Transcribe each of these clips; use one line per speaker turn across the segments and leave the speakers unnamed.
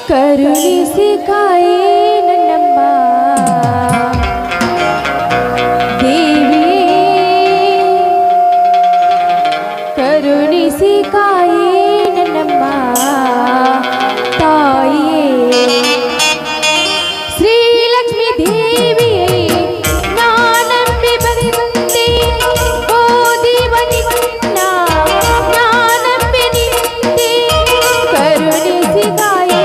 ಕರುಣಿಸಿ ಕಾಯೇ ನನ್ನಮ್ಮ ದೇವಿ, ಕರುಣಿಸಿ ಕಾಯೇ ನನ್ನಮ್ಮ ತಾಯಿಯೇ ಶ್ರೀಲಕ್ಷ್ಮೀ ದೇವಿ ನಾನಂಬಿ ಬಂದೆ ಓ ದೇವನಿ ನಾನಂಬಿ ನಿಂತೆ ಕರುಣಿಸಿ ಕಾಯೇ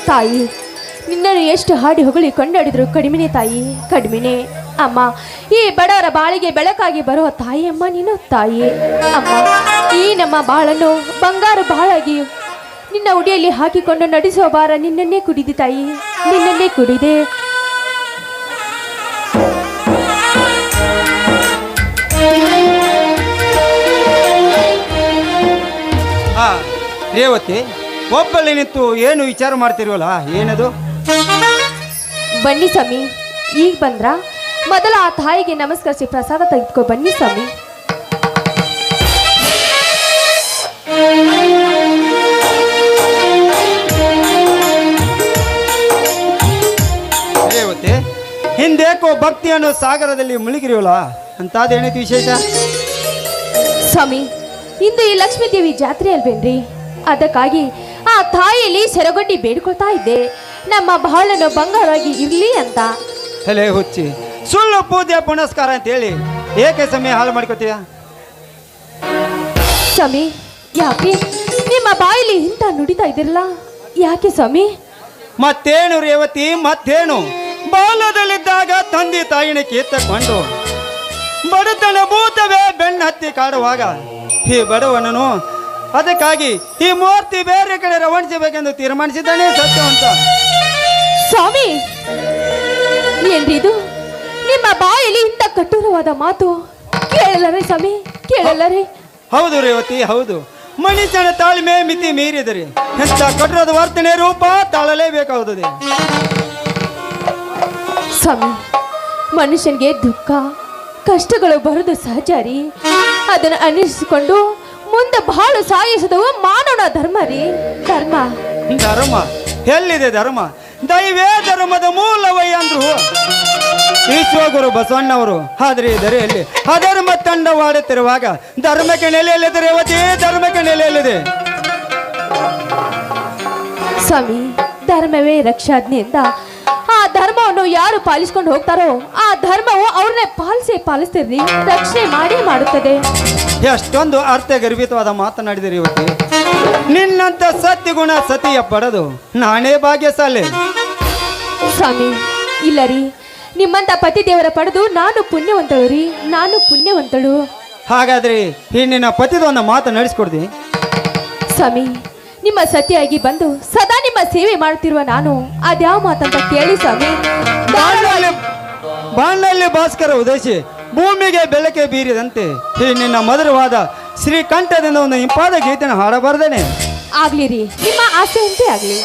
ತಾಯಿ ನಿನ್ನನ್ನು ಎಷ್ಟು ಹಾಡಿ ಹೊಗಳಿ ಕೊಂಡಾಡಿದ್ರು ಕಡಿಮೆನೆ ತಾಯಿ ಕಡಿಮೆನೆ ಅಮ್ಮ. ಈ ಬಡವರ ಬಾಳಿಗೆ ಬೆಳಕಾಗಿ ಬರುವ ತಾಯಿ ಅಮ್ಮ ನೀನು ತಾಯಿ ಅಮ್ಮ. ಈ ನಮ್ಮ ಬಾಳನ್ನು ಬಂಗಾರ ಬಾಳಾಗಿ ನಿನ್ನ ಉಡಿಯಲ್ಲಿ ಹಾಕಿಕೊಂಡು ನಡೆಸುವ ಬಾರ ನಿನ್ನನ್ನೇ ಕುಡಿದೆ ತಾಯಿ, ನಿನ್ನನ್ನೇ ಕುಡಿದೆ.
ರೇವತಿ ಒಬ್ಬಲ್ಲಿ ನಿಂತು ಏನು ವಿಚಾರ ಮಾಡ್ತಿರುವಲ್ಲ, ಏನದು?
ಬನ್ನಿ ಸ್ವಾಮಿ, ಈಗ ಬಂದ್ರ ಮೊದಲ ಆ ತಾಯಿಗೆ ನಮಸ್ಕರಿಸಿ ಪ್ರಸಾದ ತೆಗೆದುಕೊ ಬನ್ನಿ ಸ್ವಾಮಿ.
ರೇವತಿ ಹಿಂದೇಕೋ ಭಕ್ತಿಯನ್ನು ಸಾಗರದಲ್ಲಿ ಮುಳುಗಿರುವಲ್ಲ, ಅಂತಾದೇನೈತಿ ವಿಶೇಷ?
ಸ್ವಾಮಿ, ಇಂದು ಈ ಲಕ್ಷ್ಮೀ ದೇವಿ ಜಾತ್ರೆ ಅಲ್ವೇನ್ರಿ? ಅದಕ್ಕಾಗಿ ಆ ತಾಯಿಯಲ್ಲಿ ಸೆರಗೊಡ್ಡಿ ಬೇಡ್ಕೊಳ್ತಾ ಇದ್ದೆ, ನಮ್ಮ ಬಾಳನ್ನು ಬಂಗಾರವಾಗಿ ಇರ್ಲಿ ಅಂತ.
ಎಲೆ ಹುಚ್ಚಿ, ಸುಳ್ಳು ಪೂಜೆ ಪುನಸ್ಕಾರ ಅಂತ ಹೇಳಿ ಏಕೆ ಸಮಯ ಹಾಳು ಮಾಡ್ಕೋತೀಯ?
ಸ್ವಾಮಿ, ಯಾಕೆ ನಿಮ್ಮ ಬಾಯಲ್ಲಿ ಇಂತ ನುಡಿತಾ ಇದಿರಲ್ಲ? ಯಾಕೆ ಸ್ವಾಮಿ?
ಮತ್ತೇನು ರೇವತಿ, ಮತ್ತೇನು? ಬಾಲ್ಯದಲ್ಲಿದ್ದಾಗ ತಂದೆ ತಾಯಿನ ಕಿತ್ತಕೊಂಡು ಬಡತನ ಭೂತವೇ ಬೆನ್ನ ಹತ್ತಿ ಕಾಡುವಾಗ ಈ ಬಡವನನು ಅದಕ್ಕಾಗಿ ಈ ಮೂರ್ತಿ ಬೇರೆ ಕಡೆ ರವಾನಿಸಬೇಕೆಂದು ತೀರ್ಮಾನಿಸಿದ್ದಾನೆ ಸತ್ಯವಂತ.
ಸ್ವಾಮಿ, ಏನ್ರಿದು? ನಿಮ್ಮ ಬಾಯಲ್ಲಿ ಇಂಥ ಕಠೋರವಾದ ಮಾತು ಕೇಳಲ್ಲರೇ ಸ್ವಾಮಿ, ಕೇಳಲ್ಲರೇ?
ಹೌದು ರೇವತಿ, ಹೌದು. ಮನುಷ್ಯನ ತಾಳ್ಮೆ ಮಿತಿ ಮೀರಿದರೆ ಎಂಥ ಕಠೋರದ ವರ್ತನೆ ರೂಪ ತಾಳಲೇಬೇಕಾಗುತ್ತದೆ.
ಸ್ವಾಮಿ, ಮನುಷ್ಯನಿಗೆ ದುಃಖ ಕಷ್ಟಗಳು ಬರುವುದು ಸಹಜ ರೀ. ಅದನ್ನು ಅನಿಸಿಕೊಂಡು ಮುಂದೆ ಬಹಳ ಸಾಯಿಸಿದವು ಮಾನವನ ಧರ್ಮ ರೀ. ಧರ್ಮ
ಧರ್ಮ ಎಲ್ಲಿದೆ? ಧರ್ಮ ದೈವೇ ಧರ್ಮದ ಮೂಲವೈ ಅಂದ್ರು ವಿಶ್ವಗುರು ಬಸವಣ್ಣವರು. ಆದ್ರೆ ಈ ಧರೆಯಲ್ಲಿ ಅಧರ್ಮ ತಂಡವಾಡುತ್ತಿರುವಾಗ ಧರ್ಮಕ್ಕೆ ನೆಲೆಯಲ್ಲಿದೆ ರೇವತಿ, ಧರ್ಮಕ್ಕೆ ನೆಲೆಯಲ್ಲಿದೆ.
ಸ್ವಾಮಿ, ಧರ್ಮವೇ ರಕ್ಷಾಜ್ಞೆಯಿಂದ ಆ ಧರ್ಮವನ್ನು ಯಾರು ಪಾಲಿಸ್ಕೊಂಡು ಹೋಗ್ತಾರೋ ಆ ಧರ್ಮವು ಅವ್ರನ್ನೇ ಪಾಲಿಸ್ತಿರ್ರಿ, ರಕ್ಷಣೆ ಮಾಡೇ ಮಾಡುತ್ತದೆ.
ಎಷ್ಟೊಂದು ಅರ್ಥ ಗರ್ಭಿತವಾದ ಮಾತನಾಡಿದೆ ರೇವತಿ. ನಿನ್ನಂತ ಸತ್ಯ ಗುಣ ಸತಿಯ ಪಡೆದು ನಾನೇ ಭಾಗ್ಯಶಾಲಿ.
ಸ್ವಾಮಿ, ಇಲ್ಲ ರೀ, ನಿಮ್ಮಂತ ಪತಿ ದೇವರ ಪಡೆದು ನಾನು ಪುಣ್ಯವಂತಳು ರೀ, ನಾನು ಪುಣ್ಯವಂತಳು.
ಹಾಗಾದ್ರೆ ಈ ನಿನ್ನ ಪತಿದ ಒಂದು ಮಾತು ನಡೆಸ್ಕೊಡ್ದಿ?
ಸ್ವಾಮಿ, ನಿಮ್ಮ ಸತಿಯಾಗಿ ಬಂದು ಸದಾ ನಿಮ್ಮ ಸೇವೆ ಮಾಡುತ್ತಿರುವ ನಾನು ಅದ್ಯಾವ ಮಾತಂತ ಕೇಳಿ ಸ್ವಾಮಿ.
ಬಾಣಲ್ಲಿ ಭಾಸ್ಕರ ಉದಯಿಸಿ ಭೂಮಿಗೆ ಬೆಳಕೆ ಬೀರಿದಂತೆ ಈ ನಿನ್ನ ಮಧುರವಾದ ಶ್ರೀಕಂಠದಿಂದ ಒಂದು ಇಂಪಾದ ಗೀತೆನ ಹಾಡಬಾರ್ದೇನೆ?
ಆಗ್ಲಿ ರೀ, ನಿಮ್ಮ ಆಸೆಯಂತೆ ಆಗ್ಲಿ.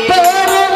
Para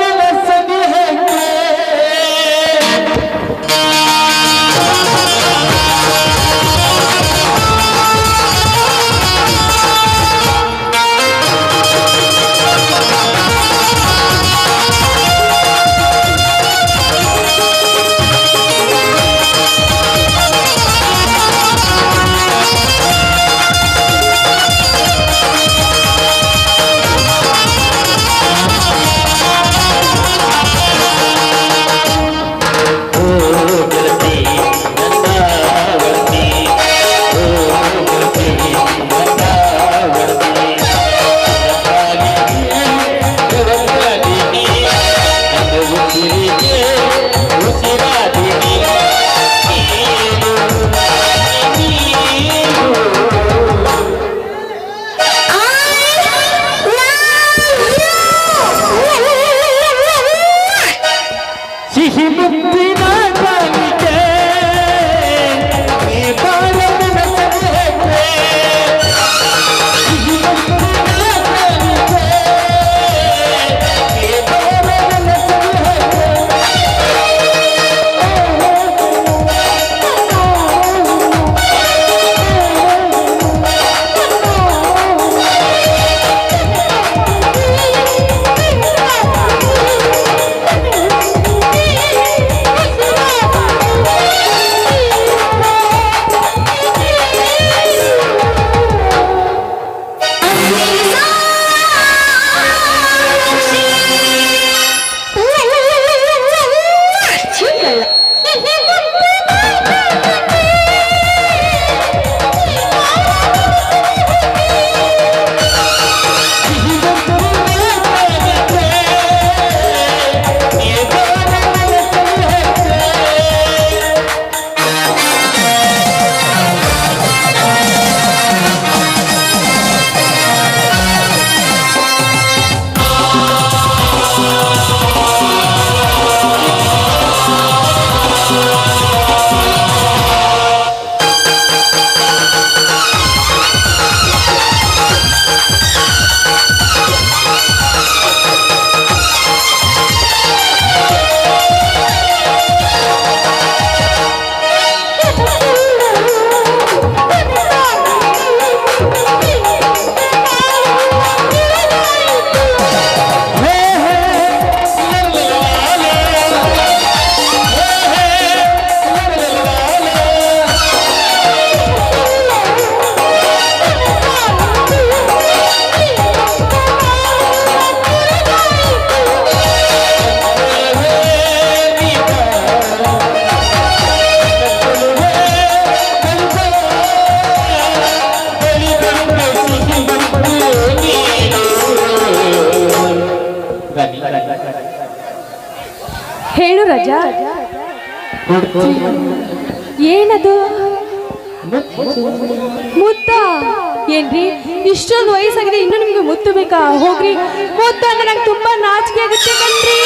ಹೇಳು ರಾಜ. ಏನದು ಮುತ್ತ? ಏನ್ರಿ ಇಷ್ಟೊಂದು ವಯಸ್ಸಾಗಿದೆ ಇನ್ನು ನಿಮ್ಗೆ ಮುತ್ತು ಬೇಕಾ? ಹೋಗ್ರಿ, ಮುತ್ತು ಅಂದ್ರೆ ನಂಗೆ ತುಂಬಾ ನಾಚಿಕೆ ಆಗುತ್ತೆ ಕಣ್ರಿ.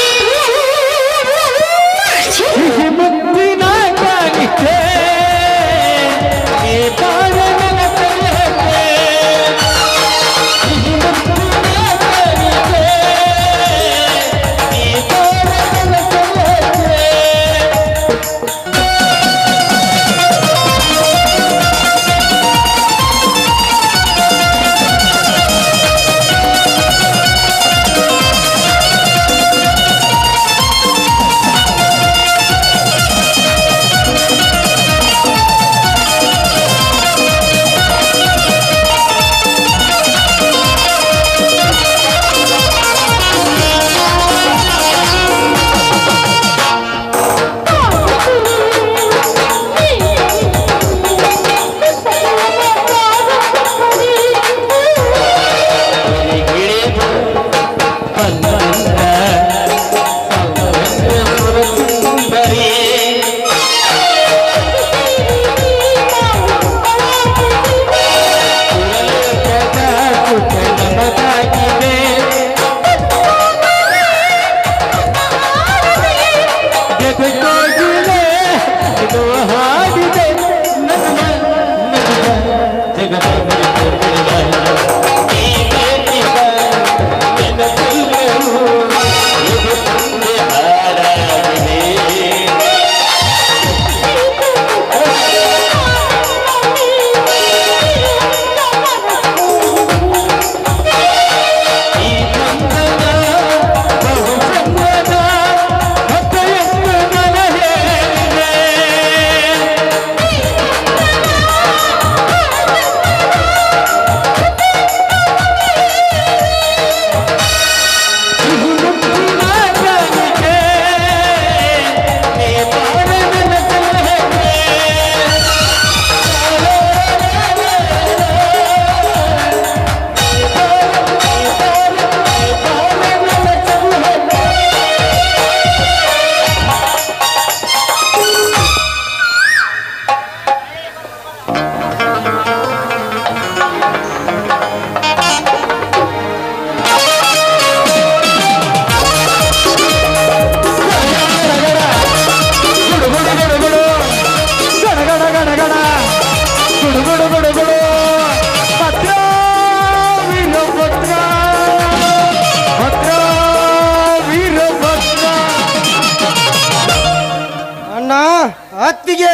ಅತ್ತಿಗೆ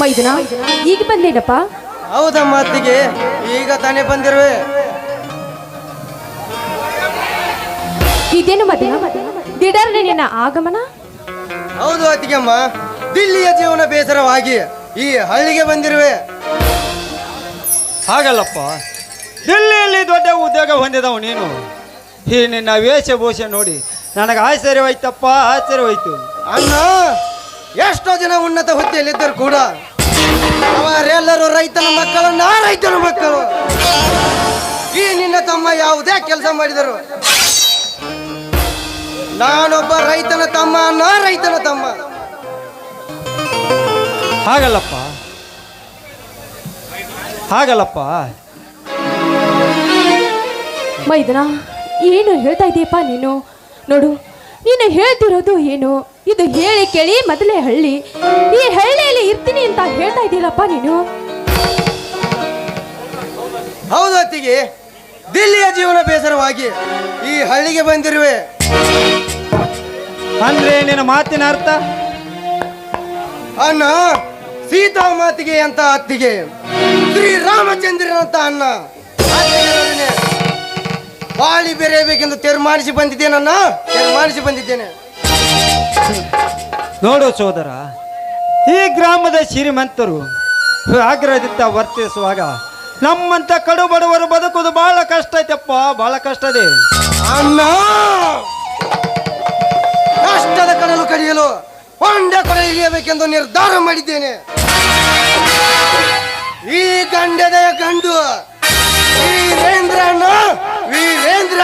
ಮೈದನ ಈಗ ಬಂದೇನಪ್ಪ?
ಹೌದಮ್ಮ ಅತ್ತಿಗೆ, ಈಗ ತಾನೇ ಬಂದಿರುವೆ.
ಇದೇನು ಮದನ ದಿಢೀರ್ನೆ ನಿನ್ನ ಆಗಮನ?
ಹೌದು ಅತ್ತಿಗೆಮ್ಮ, ದಿಲ್ಲಿಯ ಜೀವನ ಬೇಸರವಾಗಿ ಈ ಹಳ್ಳಿಗೆ ಬಂದಿರುವೆ.
ಹಾಗಲ್ಲಪ್ಪ, ದಿಲ್ಲಿಯಲ್ಲಿ ದೊಡ್ಡ ಉದ್ಯೋಗ ಹೊಂದಿದವು ನೀನು. ಈ ನಿನ್ನ ವೇಷಭೂಷೆ ನೋಡಿ ನನಗೆ ಆಶ್ಚರ್ಯವಾಯ್ತಪ್ಪ, ಆಶ್ಚರ್ಯವಾಯ್ತು.
ಅಣ್ಣ, ಎಷ್ಟೋ ಜನ ಉನ್ನತ ಹುದ್ದೆಯಲ್ಲಿದ್ದರು ಕೂಡ ಅವರೆಲ್ಲರೂ ರೈತನ ಮಕ್ಕಳು, ನಾ ರೈತನ ಮಕ್ಕಳು. ಈ ನಿನ್ನ ತಮ್ಮ ಯಾವುದೇ ಕೆಲಸ ಮಾಡಿದರು, ನಾನೊಬ್ಬ ರೈತನ ತಮ್ಮ, ನಾ ರೈತನ ತಮ್ಮ.
ಹಾಗಲ್ಲಪ್ಪ, ಹಾಗಲ್ಲಪ್ಪ.
ಮೈದನ ಏನು ಹೇಳ್ತಾ ಇದೀಯಪ್ಪ ನೀನು? ನೋಡು, ನೀನು ಹೇಳ್ತಿರೋದು ಏನು? ಇದು ಹೇಳಿ ಕೇಳಿ ಮೊದಲೇ ಹಳ್ಳಿ, ಈ ಹಳ್ಳಿಯಲ್ಲಿ ಇರ್ತೀನಿ ಅಂತ ಹೇಳ್ತಾ ಇದ್ದೀರಪ್ಪ ನೀನು.
ಹೌದು ಅತ್ತಿಗೆ, ದಿಲ್ಲಿಯ ಜೀವನ ಬೇಸರವಾಗಿ ಈ ಹಳ್ಳಿಗೆ ಬಂದಿರುವೆ.
ಅಂದ್ರೆ ನಿನ್ನ ಮಾತಿನ ಅರ್ಥ?
ಅಣ್ಣ, ಸೀತಾ ಮಾತಿಗೆ ಅಂತ ಅತ್ತಿಗೆ, ಶ್ರೀರಾಮಚಂದ್ರನಂತ ಅಣ್ಣ. ಅತ್ತಿಗೆ ಬಾಳಿ ಬೆರೆಯಬೇಕೆಂದು ತೀರ್ಮಾನಿಸಿ ಬಂದಿದ್ದೇನನ್ನ, ತೀರ್ಮಾನಿಸಿ ಬಂದಿದ್ದೇನೆ.
ನೋಡು ಸೋದರ, ಈ ಗ್ರಾಮದ ಶ್ರೀಮಂತರು ಆಗ್ರಹದಿಂದ ವರ್ತಿಸುವಾಗ ನಮ್ಮಂತ ಕಡು ಬಡವರು ಬದುಕುವುದು ಬಹಳ ಕಷ್ಟ ಐತಪ್ಪ, ಬಹಳ ಕಷ್ಟ ಇದೆ.
ಅಣ್ಣ, ಕಷ್ಟದ ಕಡಲು ಕಡಿಯಲು ಹೊಂಡ ಕೊಡ ಇಳಿಯಬೇಕೆಂದು ನಿರ್ಧಾರ ಮಾಡಿದ್ದೇನೆ. ಈ ಗಂಡದೆಯ ಗಂಡು ವೀರೇಂದ್ರ ಅಣ್ಣ, ವೀರೇಂದ್ರ.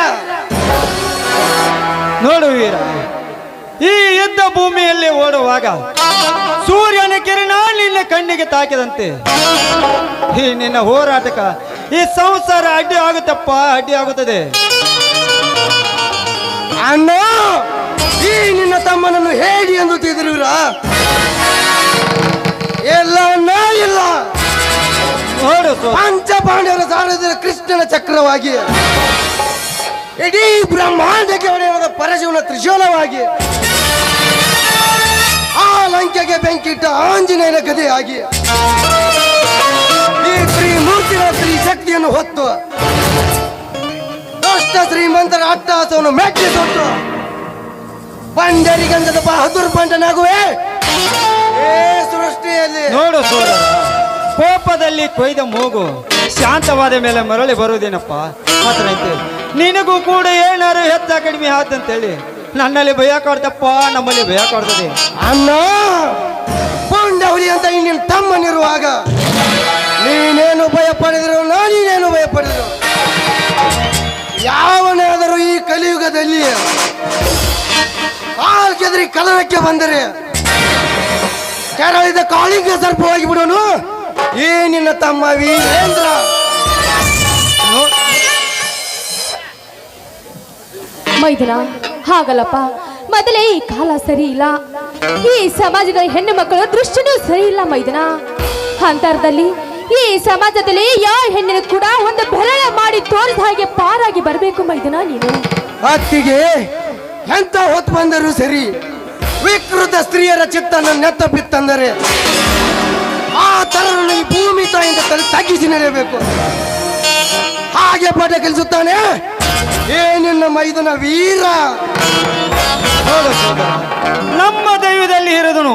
ನೋಡು ವೀರ, ಈ ಯುದ್ಧ ಭೂಮಿಯಲ್ಲಿ ಓಡುವಾಗ ಸೂರ್ಯನ ಕಿರಣ ನಿನ್ನ ಕಣ್ಣಿಗೆ ತಾಕಿದಂತೆ ಈ ನಿನ್ನ ಹೋರಾಟಕ ಈ ಸಂಸಾರ ಅಡ್ಡಿ ಆಗುತ್ತಪ್ಪ, ಅಡ್ಡಿ ಆಗುತ್ತದೆ.
ಅಣ್ಣ, ಈ ನಿನ್ನ ತಮ್ಮನನ್ನು ಹೇಳಿ ಎಂದು ತಿಳಿದಿರುವಿರ? ಎಲ್ಲ ಅಣ್ಣ ಇಲ್ಲ.
ನೋಡು
ಪಂಚಪಾಂಡವರ ಸಾರಥ್ಯದ ಕೃಷ್ಣನ ಚಕ್ರವಾಗಿ, ಇಡೀ ಬ್ರಹ್ಮಾಂಡಕ್ಕೆ ಹೊಡೆಯುವ ಪರಶಿವನ ತ್ರಿಶೂಲವಾಗಿ, ಆ ಲಂಕೆಗೆ ಬೆಂಕಿಟ್ಟ ಆಂಜನೇಯನ ಗದೆಯಾಗಿ, ಈ ತ್ರಿಮೂರ್ತಿಗಳ ತ್ರಿಶಕ್ತಿಯನ್ನು ಹೊತ್ತು ದುಷ್ಟ ಶ್ರೀಮಂತರ ಅಟ್ಟಹಾಸವನ್ನು ಮೆಟ್ಟಿಸೊಟ್ಟು ಬಂಡರಿಗಂಧದ ಬಹದ್ದೂರ್ ಬಂಟನಾಗುವೆ ಏ ಸೃಷ್ಟಿಯಲ್ಲಿ.
ನೋಡು ಸೋದರ, ಕೋಪದಲ್ಲಿ ಕೊಯ್ದ ಮೂಗು ಶಾಂತವಾದ ಮೇಲೆ ಮರಳಿ ಬರುವುದೇನಪ್ಪ ಮಾತನಾಯ್ತು. ನಿನಗೂ ಕೂಡ ಏನಾರು ಹೆಚ್ಚ ಕಡಿಮೆ ಆದಂತೇಳಿ ನನ್ನಲ್ಲಿ ಭಯ ಕಾಡ್ತಪ್ಪ, ನಮ್ಮಲ್ಲಿ ಭಯ ಕಾಡ್ತದೆ.
ಅಣ್ಣ, ಪುಂಡವಲಿ ಅಂತ ನಿನ್ನ ತಮ್ಮನಿರುವಾಗ ನೀನೇನು ಭಯ ಪಡೆದರು, ನಾನೇನೇನು ಭಯ ಪಡೆದರು? ಯಾವನಾದರೂ ಈ ಕಲಿಯುಗದಲ್ಲಿ ಕಾಲ್ ಕೆದರಿ ಕಲನಕ್ಕೆ ಬಂದರೆ ಕೆರಳಿದ ಕಾಳಿಂಗ ಸರ್ಪವಾಗಿ ಬಿಡೋನು ಈ ನಿನ್ನ ತಮ್ಮ ವೀರೇಂದ್ರ.
ಮೈದುನ, ಹಾಗಲ್ಲಪ್ಪ. ಮೊದಲೇ ಈ ಕಾಲ ಸರಿ ಇಲ್ಲ, ಈ ಸಮಾಜದ ಹೆಣ್ಣು ಮಕ್ಕಳ ದೃಷ್ಟಿನೂ ಸರಿ ಇಲ್ಲ ಮೈದುನ. ಅಂತರದಲ್ಲಿ ಈ ಸಮಾಜದಲ್ಲಿ ಯಾವ ಹೆಣ್ಣಿನ ಕೂಡ ಒಂದು ಬೆರಳ ಮಾಡಿ ತೋರಿದ ಹಾಗೆ ಪಾರಾಗಿ ಬರಬೇಕು ಮೈದುನ ನೀನು.
ಅತ್ತಿಗೆ ಎಂತ ಹೊತ್ತು ಬಂದರೂ ಸರಿ, ವಿಕೃತ ಸ್ತ್ರೀಯರ ಚಿತ್ತನ ನೆತ್ತ ಬಿತ್ತಂದರೆ ಆ ತರನ್ನು ಈ ಭೂಮಿ ತಾಯಿಂದ ತಗ್ಗಿಸಿ ನಡೆಯಬೇಕು. ಹಾಗೆ ಪಾಠ ಕಲಿಸುತ್ತಾನೆ ಏ ನಿನ್ನ ಮೈದನ ವೀರ.
ನೋಡು ಸೋದರ, ನಮ್ಮ ದೈವದಲ್ಲಿ ಇರೋದನು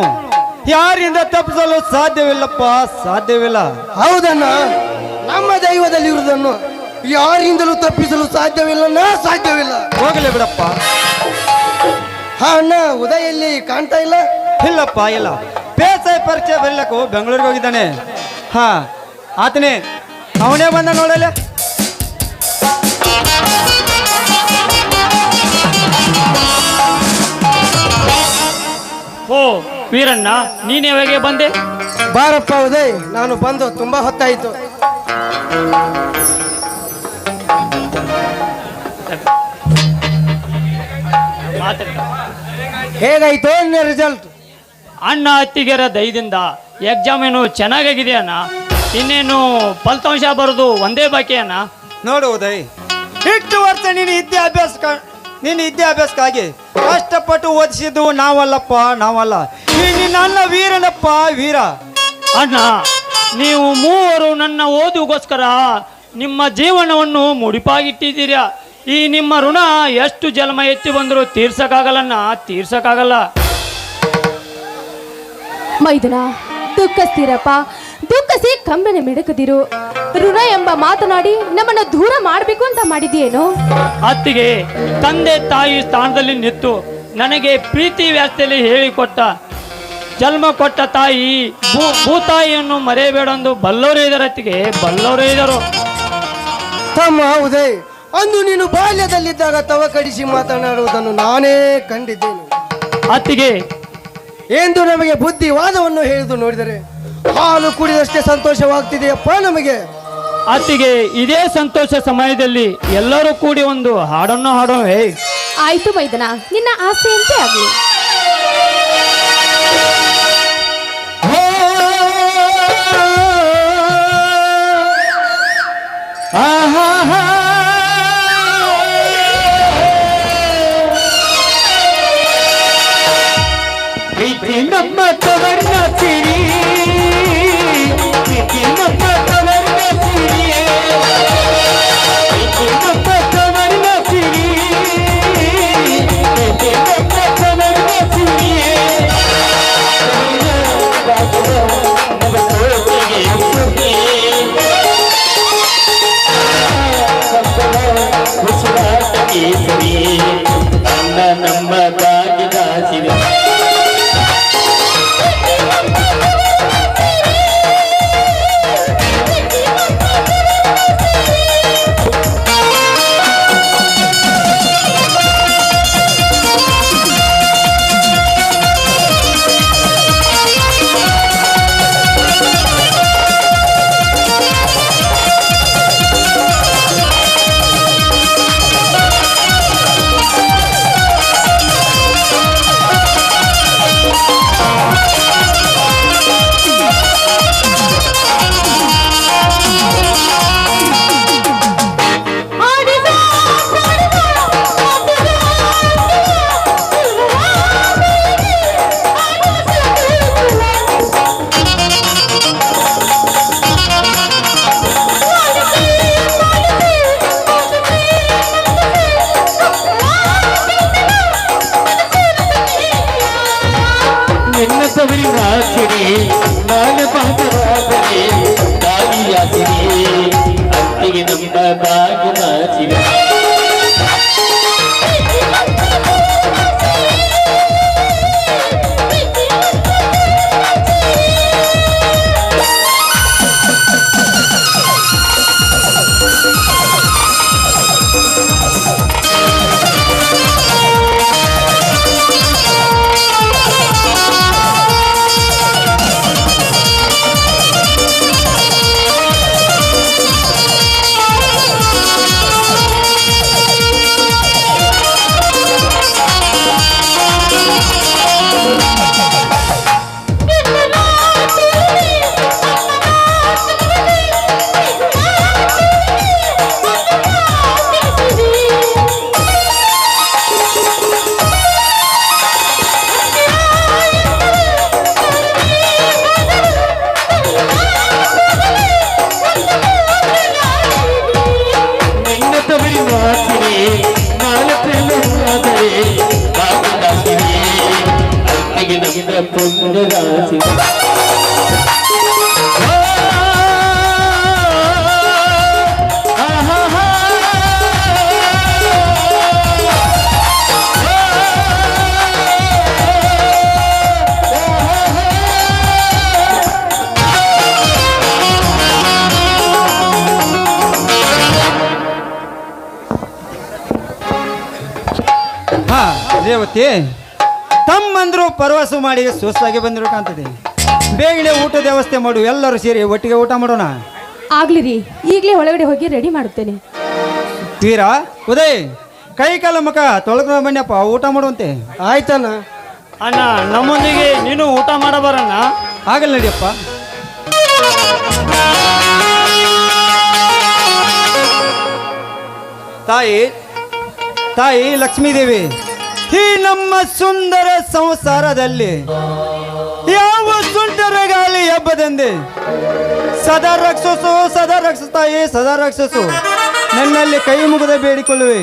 ಯಾರಿಂದ ತಪ್ಪಿಸಲು ಸಾಧ್ಯವಿಲ್ಲಪ್ಪ, ಸಾಧ್ಯವಿಲ್ಲ.
ಹೌದಣ್ಣ, ನಮ್ಮ ದೈವದಲ್ಲಿ ಇರುವುದನ್ನು ಯಾರಿಂದಲೂ ತಪ್ಪಿಸಲು ಸಾಧ್ಯವಿಲ್ಲ, ಸಾಧ್ಯವಿಲ್ಲ.
ಹೋಗಲಿ ಬಿಡಪ್ಪ.
ಹಾ ಅಣ್ಣ, ಉದಯಲ್ಲಿ ಕಾಣ್ತಾ ಇಲ್ಲ?
ಇಲ್ಲಪ್ಪ, ಇಲ್ಲ. ಬೇಸಾಯ ಪರೀಕ್ಷೆ ಬರಲಿಕ್ಕೂ ಬೆಂಗಳೂರಿಗೆ ಹೋಗಿದ್ದಾನೆ. ಹಾ, ಆತನೇ, ಅವನೇ ಬಂದ ನೋಡಲ್ಲ.
ಓ ವೀರಣ್ಣ, ನೀನ್ ಯಾವಾಗ ಬಂದೆ?
ಬಾರಪ್ಪ ಉದಯ್, ನಾನು ಬಂದು ತುಂಬಾ ಹೊತ್ತಾಯಿತು. ಹೇಗಾಯ್ತು ನಿನ್ನ ರಿಸಲ್ಟ್?
ಅಣ್ಣ ಅತ್ತಿಗೆರ ದಯದಿಂದ ಎಕ್ಸಾಮ್ ಏನು ಚೆನ್ನಾಗಿದೆ ಅಣ್ಣ. ಇನ್ನೇನು ಫಲಿತಾಂಶ ಬರೋದು ಒಂದೇ ಬಾಕಿ ಅಣ್ಣ.
ನೋಡು ಉದಯ್, ಇಷ್ಟು ವರ್ಷ ನಿನ್ನ ವಿದ್ಯಾಭ್ಯಾಸಕ್ಕಾಗಿ ಕಷ್ಟಪಟ್ಟು ಓದಿಸಿದ್ದು ನಾವಲ್ಲಪ್ಪ, ನಾವಲ್ಲ. ಈ ನಿನ್ನ ಅಣ್ಣ ವೀರನಪ್ಪ, ವೀರ.
ಅಣ್ಣ, ನೀವು ಮೂವರು ನನ್ನ ಓದಿಗೋಸ್ಕರ ನಿಮ್ಮ ಜೀವನವನ್ನು ಮುಡಿಪಾಗಿಟ್ಟಿದ್ದೀರಾ. ಈ ನಿಮ್ಮ ಋಣ ಎಷ್ಟು ಜನ್ಮ ಎತ್ತಿ ಬಂದರೂ ತೀರ್ಸಕ್ಕಾಗಲ್ಲಣ್ಣ, ತೀರ್ಸಕ್ಕಾಗಲ್ಲ.
ಮೈದುನ, ದುಃಖಸ್ತಿರಪ್ಪ, ದುಃಖಸಿ ಕಂಬನೆ ಮಿಡಕದಿರು. ಋಣ ಎಂಬ ಮಾತನಾಡಿ ನಮ್ಮನ್ನು ದೂರ ಮಾಡಬೇಕು ಅಂತ ಮಾಡಿದೆಯೇನೋ?
ಅತ್ತಿಗೆ ತಂದೆ ತಾಯಿ ಸ್ಥಾನದಲ್ಲಿ ನಿಂತು ನನಗೆ ಪ್ರೀತಿ ವ್ಯಾಸ್ತೆಯಲ್ಲಿ ಹೇಳಿಕೊಟ್ಟ, ಜನ್ಮ ಕೊಟ್ಟ ತಾಯಿ ಭೂತಾಯಿಯನ್ನು ಮರೆಯಬೇಡೆಂದು ಬಲ್ಲವರೇ ಇದ್ದಾರೆ. ಅತ್ತಿಗೆ ಬಲ್ಲವರೇ ಇದ್ದರು.
ತಮ್ಮ ಉದಯ್, ಅಂದು ನೀನು ಬಾಲ್ಯದಲ್ಲಿದ್ದಾಗ ತವ ಕಡಿಸಿ ಮಾತನಾಡುವುದನ್ನು ನಾನೇ ಕಂಡಿದ್ದೇನೆ.
ಅತ್ತಿಗೆ
ಎಂದು ನಮಗೆ ಬುದ್ಧಿವಾದವನ್ನು ಹೇಳಿದು ನೋಡಿದರೆ ಹಾಲು ಕುಡಿದಷ್ಟೇ ಸಂತೋಷವಾಗ್ತಿದೆಯಪ್ಪ ನಮಗೆ.
ಅತ್ತಿಗೆ ಇದೇ ಸಂತೋಷ ಸಮಯದಲ್ಲಿ ಎಲ್ಲರೂ ಕೂಡಿ ಒಂದು ಹಾಡನ್ನು ಹಾಡೋಣ.
ಆಯ್ತು ಮೈದನ, ನಿನ್ನ ಆಸೆಯಂತೆ ಆಗಲಿ.
ನಮ್ಮ ತವರ್ನ ಸಿರಿ, ನಮ್ಮ ತವರ್ನ ಸಿರಿ, ನಮ್ಮ ತವರ್ನ ಸಿರಿ, ನಮ್ಮ ತವರ್ನ
ಮಾತರೆ ತಾಯಿಯಾಗಿರಿ ಅಂತಿಗೆ ನಮ್ಮ ಬಾಗಿ ಮಾಚಿವೆ
ಹಾ ರೇವತಿ ತಮ್ಮಂದ್ರು ಪ್ರವಾಸ ಮಾಡಿ ಸುಸ್ತಾಗಿ ಬಂದಿರೋ ಕಾಣ್ತದೆ. ಬೇಗನೆ ಊಟದ ವ್ಯವಸ್ಥೆ ಮಾಡು, ಎಲ್ಲರೂ ಸೇರಿ ಒಟ್ಟಿಗೆ ಊಟ ಮಾಡೋಣ.
ಆಗ್ಲಿ ರೀ, ಈಗಲೇ ಒಳಗಡೆ ಹೋಗಿ ರೆಡಿ ಮಾಡುತ್ತೇನೆ.
ವೀರ ಉದಯ್ ಕೈ ಕಾಲ ಮುಖ ತೊಳ್ಕೊಂಡು ಬನ್ನಿಯಪ್ಪ, ಊಟ ಮಾಡುವಂತೆ.
ಆಯ್ತಣ್ಣ.
ಅಣ್ಣ ನಮ್ಮೊಂದಿಗೆ ನೀನು ಊಟ ಮಾಡಬಾರಣ್ಣ.
ಆಗಲ್ಲ ನಡಿಯಪ್ಪ. ತಾಯಿ ತಾಯಿ ಲಕ್ಷ್ಮೀದೇವಿ, ಈ ನಮ್ಮ ಸುಂದರ ಸಂಸಾರದಲ್ಲಿ ಯಾವ ಸುಂದರ ಗಾಳಿ ಹಬ್ಬದಂದೆ ಸದಾ ರಕ್ಷಿಸು, ಸದಾ ರಕ್ಷಿಸು ತಾಯಿ, ಸದಾ ರಕ್ಷಿಸು. ನನ್ನಲ್ಲಿ ಕೈ ಮುಗಿದ ಬೇಡಿಕೊಳ್ಳುವೆ.